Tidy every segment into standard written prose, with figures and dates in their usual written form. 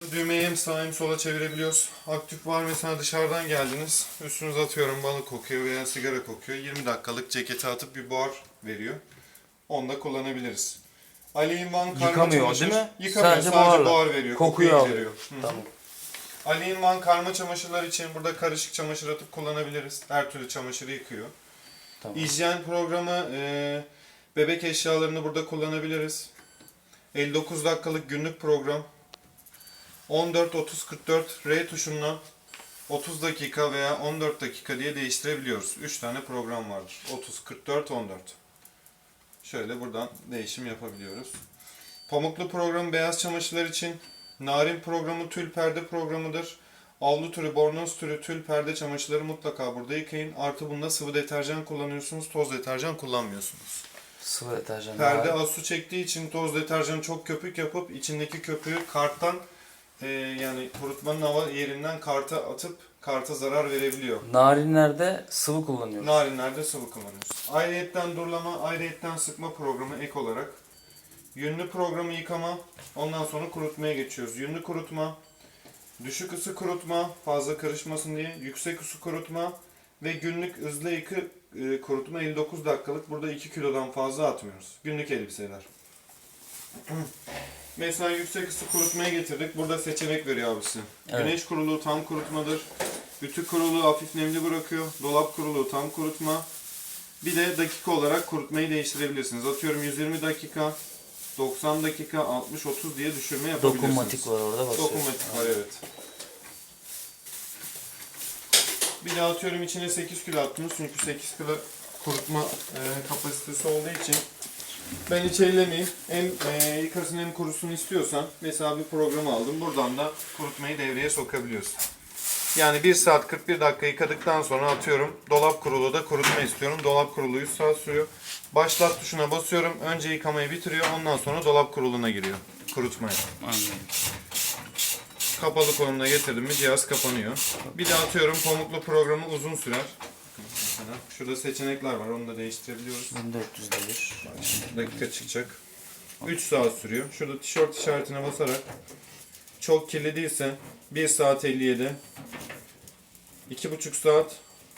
Düğmeyi hem sağa hem sola çevirebiliyoruz. Aktif var, mesela dışarıdan geldiniz. Üstünüze atıyorum balık kokuyor veya sigara kokuyor. 20 dakikalık ceketi atıp bir buhar veriyor. Onu da kullanabiliriz. All-in-One karma Yıkamıyor çamaşır. değil mi? Yıkamıyor, sadece buhar veriyor. Kokuyu Kokuyu alıyor. gideriyor. Tamam. All-in-One karma çamaşırlar için burada karışık çamaşır atıp kullanabiliriz. Her türlü çamaşırı yıkıyor. Tamam. Hijyen programı, bebek eşyalarını burada kullanabiliriz. 59 dakikalık günlük program. 14-30-44 R tuşundan 30 dakika veya 14 dakika diye değiştirebiliyoruz. 3 tane program vardır. 30-44-14. Şöyle buradan değişim yapabiliyoruz. Pamuklu programı beyaz çamaşırlar için. Narin programı tül perde programıdır. Avlu türü, bornoz türü tül perde çamaşırları mutlaka burada yıkayın. Artı bunda sıvı deterjan kullanıyorsunuz. Toz deterjan kullanmıyorsunuz. Sıvı deterjan. Perde az su çektiği için toz deterjanı çok köpük yapıp içindeki köpüğü karttan yani kurutmanın hava yerinden karta atıp karta zarar verebiliyor. Narinlerde sıvı kullanıyoruz. Narinlerde sıvı kullanıyoruz. Ayrıyetten durulama, ayrıyetten sıkma programı ek olarak. Yünlü programı yıkama, ondan sonra kurutmaya geçiyoruz. Yünlü kurutma, düşük ısı kurutma, fazla karışmasın diye, yüksek ısı kurutma ve günlük hızlı yıkı kurutma 59 dakikalık. Burada 2 kilodan fazla atmıyoruz. Günlük elbiseler. Mesela yüksek ısı kurutmaya getirdik. Burada seçenek veriyor abisi. Evet. Güneş kuruluğu tam kurutmadır. Ütü kuruluğu hafif nemli bırakıyor. Dolap kuruluğu tam kurutma. Bir de dakika olarak kurutmayı değiştirebilirsiniz. Atıyorum 120 dakika, 90 dakika, 60-30 diye düşürme yapabilirsiniz. Dokunmatik var orada basıyoruz. Dokunmatik var, evet. Bir de atıyorum içine 8 kilo attınız. Çünkü 8 kilo kurutma kapasitesi olduğu için ben hiç ellemeyeyim. Hem yıkasın hem kurusun istiyorsan mesela bir program aldım. Buradan da kurutmayı devreye sokabiliyorsun. Yani 1 saat 41 dakika yıkadıktan sonra atıyorum dolap kuruluğu da kurutma istiyorum. Dolap kuruluğu 100 saat sürüyor. Başlat tuşuna basıyorum. Önce yıkamayı bitiriyor. Ondan sonra dolap kuruluğuna giriyor. Kurutmaya. Anladım. Kapalı konumuna getirdim mi cihaz kapanıyor. Bir de atıyorum pamuklu programı uzun sürer. Mesela şurada seçenekler var. Onu da değiştirebiliyoruz. 1400 devir. Dakika çıkacak. 3 saat sürüyor. Şurada tişört işaretine basarak çok kirli değilse 1 saat 57, 2,5 saat,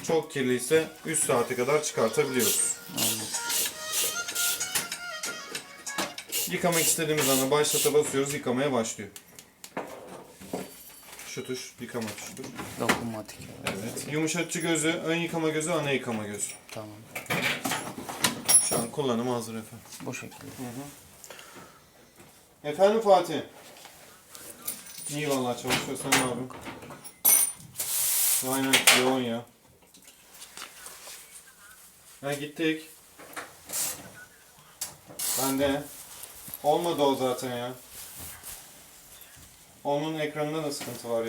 çok kirliyse 3 saate kadar çıkartabiliyoruz. Anladım. Yıkamak istediğimiz anda başlata basıyoruz, yıkamaya başlıyor. Şu tuş yıkama tuşudur. Dokunmatik. Evet. Yumuşatıcı gözü, ön yıkama gözü, ana yıkama gözü. Tamam. Şu an kullanıma hazır efendim. Bu şekilde. Efendim Fatih? İyi vallahi çalışıyor, sen ne yapıyorsun? Aynen yoğun ya. Ha gittik. Ben de. Olmadı o zaten ya. Onun ekranında da sıkıntı var ya.